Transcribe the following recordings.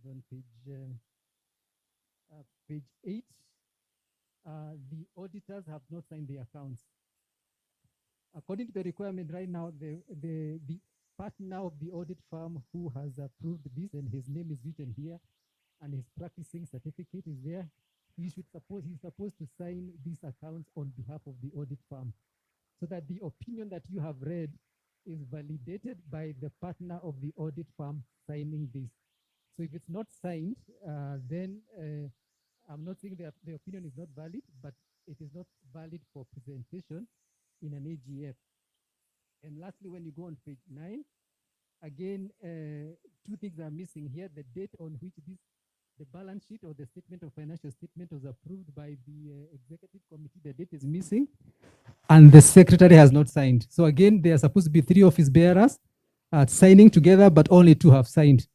on page 8. The auditors have not signed the accounts. According to the requirement right now, the partner of the audit firm who has approved this, and his name is written here, and his practicing certificate is there, he's supposed to sign these accounts on behalf of the audit firm, so that the opinion that you have read is validated by the partner of the audit firm signing this. So if it's not signed, then I'm not saying that the opinion is not valid, but it is not valid for presentation in an AGF. And lastly, when you go on page 9, again, two things are missing here: the date on which the balance sheet or the statement of financial statement was approved by the executive committee. The date is missing, and the secretary has not signed. So again, there are supposed to be 3 office bearers signing together, but only 2 have signed.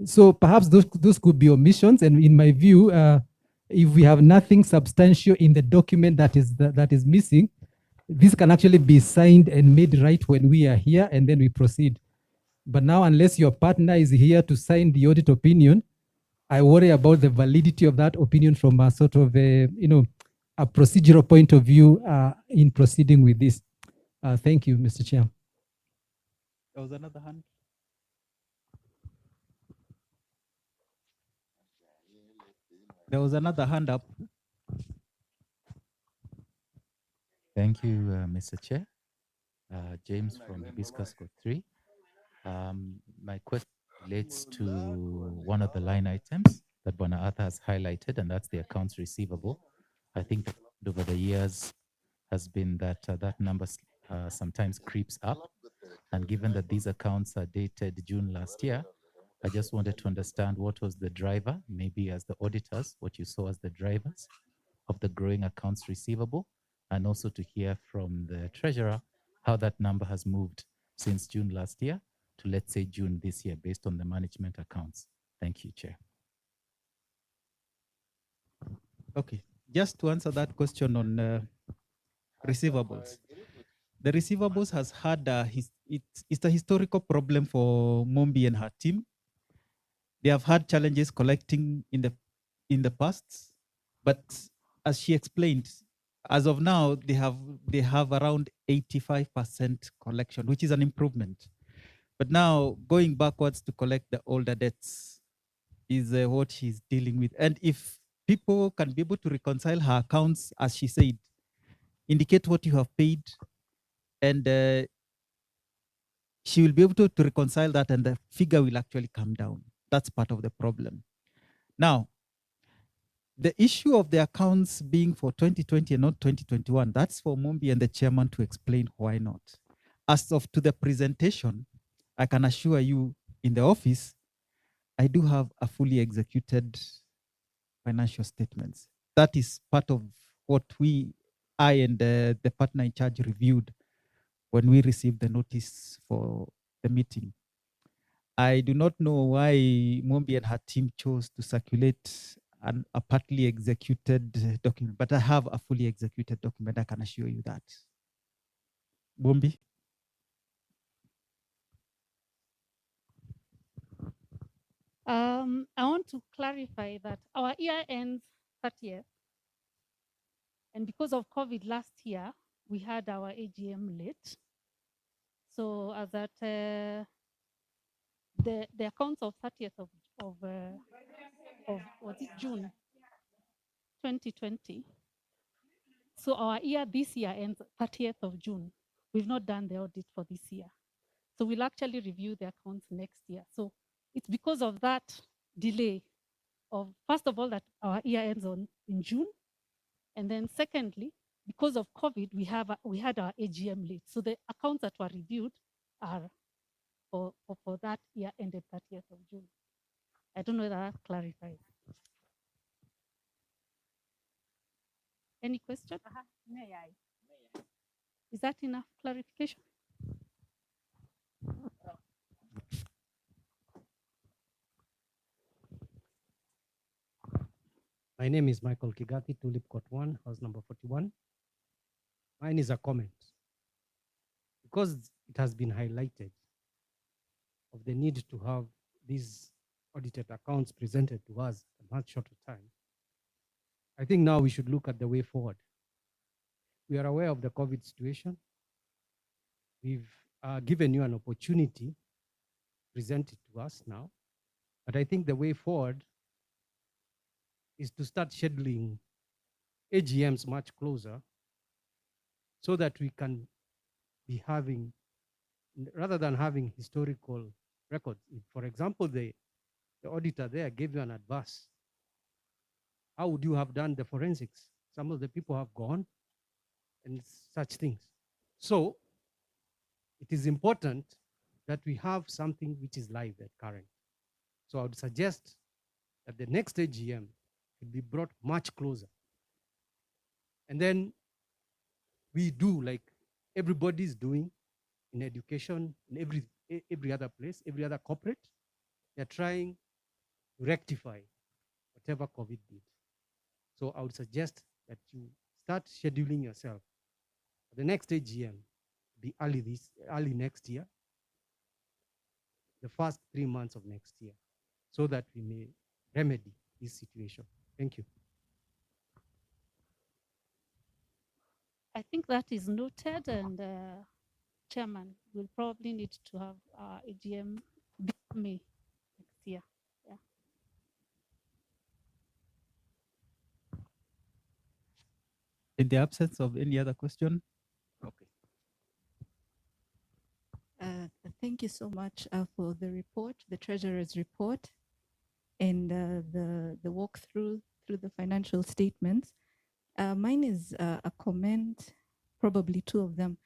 So perhaps those could be omissions. And in my view, if we have nothing substantial in the document that is missing, this can actually be signed and made right when we are here, and then we proceed. But now, unless your partner is here to sign the audit opinion, I worry about the validity of that opinion from a sort of a procedural point of view in proceeding with this. Thank you, Mr. Chair. There was another hand. There was another hand up. Thank you, Mr. Chair. James from Hibiscus Code 3. My question relates to one of the line items that Bwana Arthur has highlighted, and that's the accounts receivable. I think that over the years has been that that number sometimes creeps up. And given that these accounts are dated June last year, I just wanted to understand what was the driver, maybe as the auditors, what you saw as the drivers of the growing accounts receivable, and also to hear from the treasurer how that number has moved since June last year to, let's say, June this year, based on the management accounts. Thank you, Chair. Okay, just to answer that question on receivables. The receivables has had it's a historical problem for Mombi and her team. They have had challenges collecting in the past, but as she explained, as of now they have around 85% collection, which is an improvement. But now going backwards to collect the older debts is what she's dealing with. And if people can be able to reconcile her accounts, as she said, indicate what you have paid, and she will be able to reconcile that, and the figure will actually come down. That's part of the problem. Now, the issue of the accounts being for 2020 and not 2021, that's for Mombi and the chairman to explain why not. As of to the presentation, I can assure you in the office, I do have a fully executed financial statements. That is part of what I and the partner in charge reviewed when we received the notice for the meeting. I do not know why Mombi and her team chose to circulate a partly executed document, but I have a fully executed document, I can assure you that. Mombi? I want to clarify that our year ends 30th. And because of COVID last year, we had our AGM late. So as at the accounts of 30th of was it June 2020. So our year this year ends 30th of June. We've not done the audit for this year. So we'll actually review the accounts next year. So it's because of that delay of, first of all, that our year ends in June. And then secondly, because of COVID, we had our AGM late. So the accounts that were reviewed are for that year ended 30th of June. I don't know whether that clarifies. Any question? May I? Is that enough clarification? My name is Michael Kigati, Tulip Court 1, house number 41. Mine is a comment. Because it has been highlighted of the need to have these audited accounts presented to us a much shorter time. I think now we should look at the way forward. We are aware of the COVID situation. We've given you an opportunity, present it to us now. But I think the way forward is to start scheduling AGMs much closer so that we can be having, rather than having historical records. If, for example, the auditor there gave you an advice, how would you have done the forensics? Some of the people have gone and such things. So it is important that we have something which is live at current. So I would suggest that the next AGM should be brought much closer. And then we do like everybody's doing in education, in every other place, every other corporate. They're trying to rectify whatever COVID did. So I would suggest that you start scheduling yourself. The next AGM be early next year, the first 3 months of next year, so that we may remedy this situation. Thank you. I think that is noted, and Chairman, we'll probably need to have AGM before May next year. Yeah. In the absence of any other question, Okay. Thank you so much for the report, the Treasurer's report, and the walkthrough through the financial statements. Mine is a comment, probably two of them.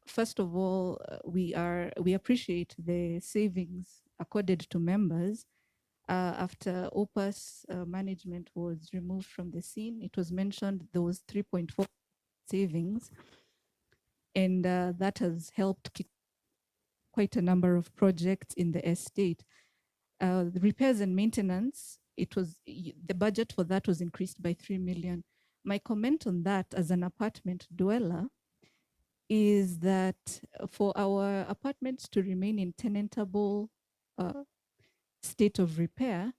First of all, we appreciate the savings accorded to members after OPAS management was removed from the scene. It was mentioned there was 3.4 savings, and that has helped kick quite a number of projects in the estate. The repairs and maintenance, the budget for that was increased by 3 million. My comment on that as an apartment dweller is that for our apartments to remain in tenantable state of repair,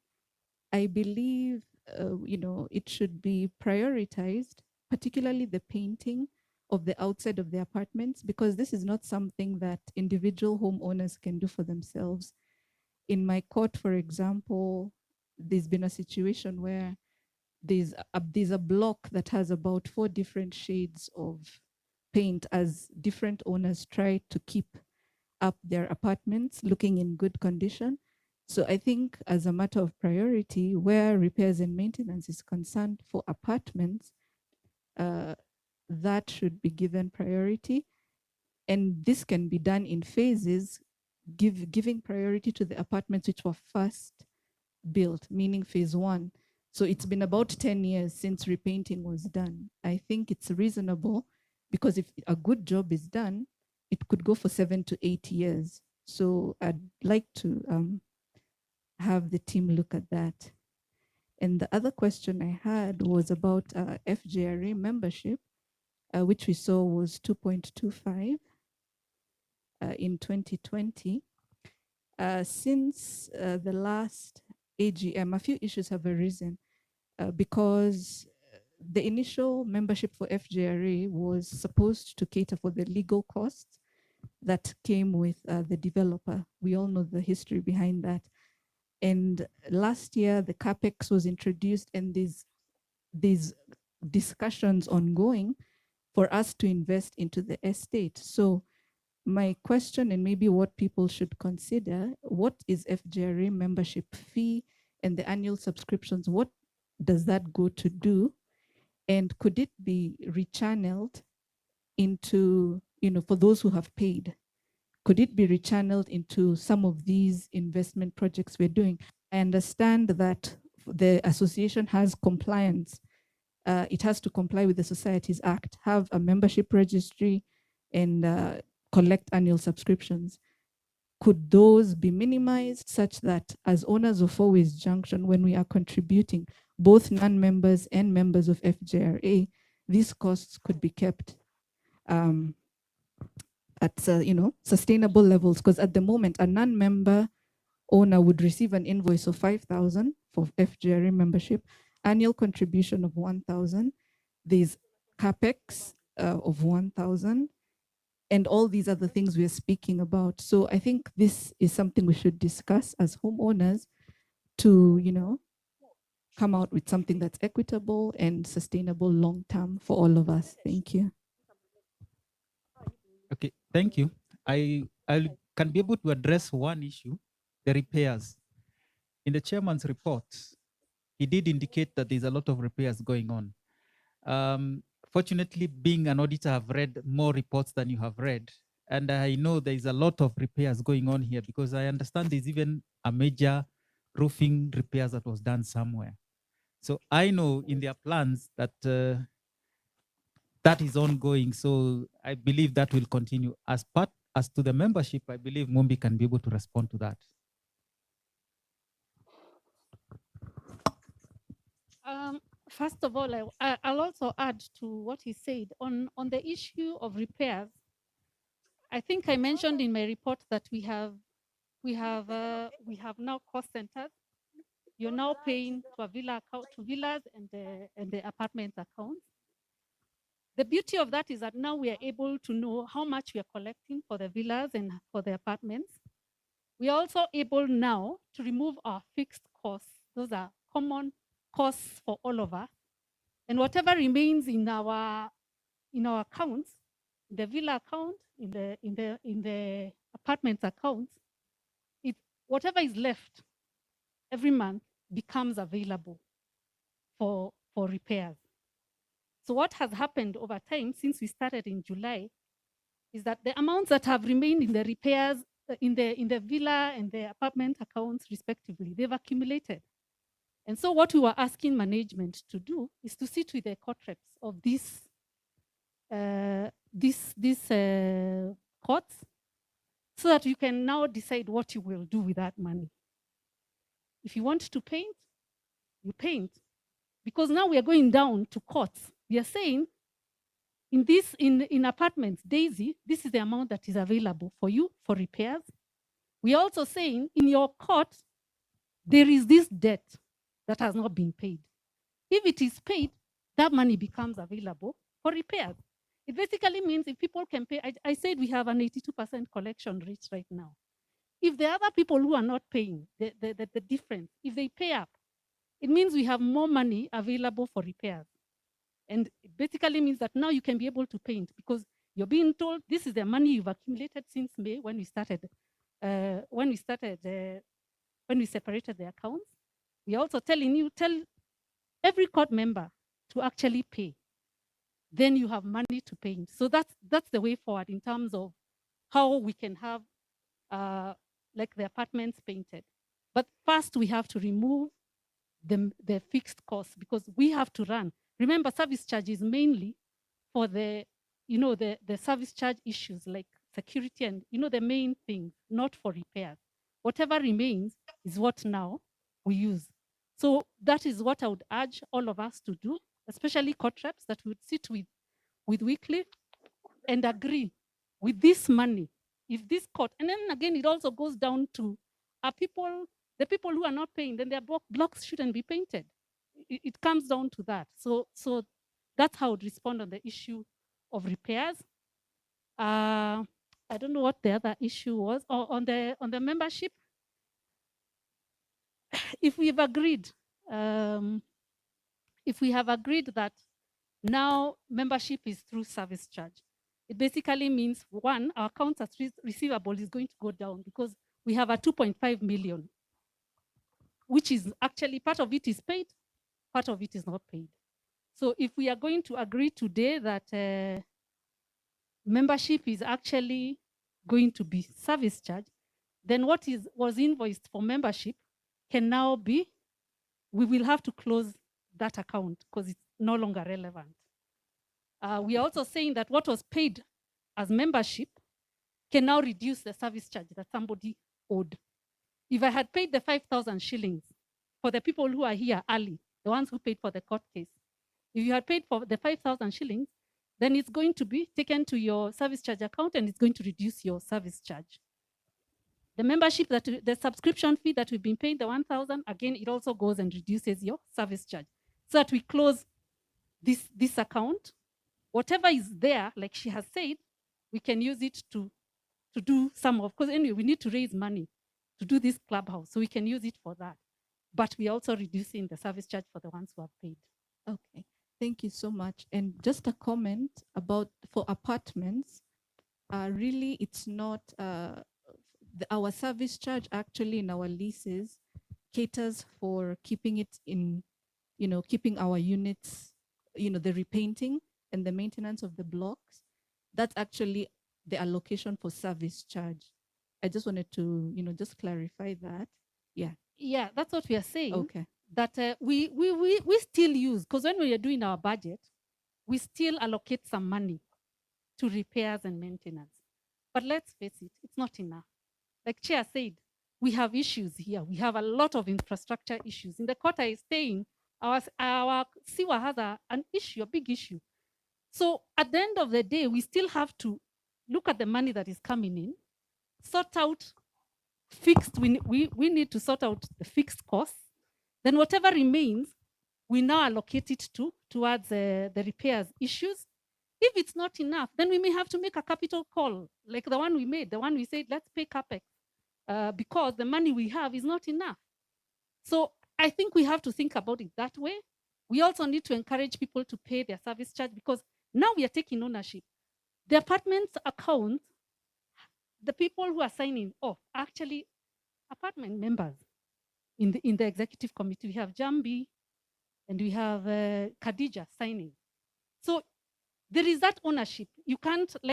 I believe it should be prioritized, particularly the painting of the outside of the apartments, because this is not something that individual homeowners can do for themselves. In my court, for example, there's been a situation where there's a block that has about 4 different shades of paint as different owners try to keep up their apartments looking in good condition. So I think as a matter of priority, where repairs and maintenance is concerned for apartments, that should be given priority. And this can be done in phases, giving priority to the apartments which were first built, meaning phase 1. So it's been about 10 years since repainting was done. I think it's reasonable because if a good job is done, it could go for 7 to 8 years. So I'd like to have the team look at that. And the other question I had was about FJRA membership, which we saw was 2.25 in 2020. Since the last AGM, a few issues have arisen because the initial membership for FJRA was supposed to cater for the legal costs that came with the developer. We all know the history behind that. And last year, the CAPEX was introduced, and these discussions ongoing for us to invest into the estate. So my question, and maybe what people should consider, what is FJRA membership fee and the annual subscriptions? What does that go to do? And could it be rechanneled into, for those who have paid? Could it be rechanneled into some of these investment projects we're doing? I understand that the association has compliance. It has to comply with the Societies Act, have a membership registry, and collect annual subscriptions. Could those be minimized such that as owners of Always Junction, when we are contributing, both non-members and members of FJRA, these costs could be kept at sustainable levels? Because at the moment, a non-member owner would receive an invoice of 5,000 for FGRA membership, annual contribution of 1,000. There's capex of 1,000, and all these other things we're speaking about. So I think this is something we should discuss as homeowners to, come out with something that's equitable and sustainable long term for all of us. Thank you. Okay, thank you. I can be able to address one issue, the repairs. In the chairman's report, he did indicate that there's a lot of repairs going on. Fortunately, being an auditor, I've read more reports than you have read. And I know there's a lot of repairs going on here because I understand there's even a major roofing repairs that was done somewhere. So I know in their plans that that is ongoing. So I believe that will continue. As to the membership, I believe Mumbi can be able to respond to that. First of all, I'll also add to what he said on the issue of repairs. I think I mentioned in my report that we have now cost centers. You're now paying to a villa account, to villas and the apartment accounts. The beauty of that is that now we are able to know how much we are collecting for the villas and for the apartments. We are also able now to remove our fixed costs. Those are common costs for all of us. And whatever remains in our accounts, the villa account, in the apartment accounts, whatever is left every month becomes available for repairs. So what has happened over time since we started in July is that the amounts that have remained in the repairs in the villa and the apartment accounts respectively, they've accumulated. And so what we were asking management to do is to sit with the court reps of these courts so that you can now decide what you will do with that money. If you want to paint, you paint. Because now we are going down to courts. We are saying in apartments, Daisy, this is the amount that is available for you for repairs. We are also saying in your court, there is this debt that has not been paid. If it is paid, that money becomes available for repairs. It basically means if people can pay, I said we have an 82% collection rate right now. If the other people who are not paying, the difference, if they pay up, it means we have more money available for repairs. And it basically means that now you can be able to paint because you're being told this is the money you've accumulated since May when we started, when we separated the accounts. We're also telling you, tell every court member to actually pay. Then you have money to paint. So that's the way forward in terms of how we can have like the apartments painted. But first we have to remove the fixed costs because we have to run. Remember, service charge is mainly for the service charge issues like security and the main things, not for repairs. Whatever remains is what now we use. So that is what I would urge all of us to do, especially court reps that would sit with Wycliffe and agree with this money. If this court, and then again, it also goes down to the people who are not paying, then their blocks shouldn't be painted. It comes down to that. So that's how I would respond on the issue of repairs. I don't know what the other issue was. Or on the membership, if we've agreed, if we have agreed that now membership is through service charge, it basically means one, our accounts receivable is going to go down because we have a 2.5 million, which is actually part of it is paid, part of it is not paid. So if we are going to agree today that membership is actually going to be service charge, then what was invoiced for membership can now be, we will have to close that account because it's no longer relevant. We are also saying that what was paid as membership can now reduce the service charge that somebody owed. If I had paid the 5,000 shillings for the people who are here early, the ones who paid for the court case, if you had paid for the 5,000 shillings, then it's going to be taken to your service charge account and it's going to reduce your service charge. The membership the subscription fee that we've been paying, the 1,000, again, it also goes and reduces your service charge. So that we close this account. Whatever is there, like she has said, we can use it to do some of, because anyway, we need to raise money to do this clubhouse. So we can use it for that. But we're also reducing the service charge for the ones who have paid. Okay, thank you so much. And just a comment about for apartments, really it's not, our service charge actually in our leases caters for keeping it in, keeping our units, the repainting and the maintenance of the blocks. That's actually the allocation for service charge. I just wanted to, just clarify that. Yeah. Yeah, that's what we are saying. Okay. That we still use, because when we are doing our budget, we still allocate some money to repairs and maintenance. But let's face it, it's not enough. Like Chair said, we have issues here. We have a lot of infrastructure issues. In the quarter is saying our sewer has an issue, a big issue. So at the end of the day, we still have to look at the money that is coming in, sort out fixed, we need to sort out the fixed costs. Then whatever remains, we now allocate it towards the repairs issues. If it's not enough, then we may have to make a capital call, like the one we made, the one we said, let's pay CapEx, because the money we have is not enough. So I think we have to think about it that way. We also need to encourage people to pay their service charge, because now we are taking ownership. The apartments account, the people who are signing off, actually apartment members in the executive committee. We have Jambi and we have Khadija signing. So there is that ownership. You can't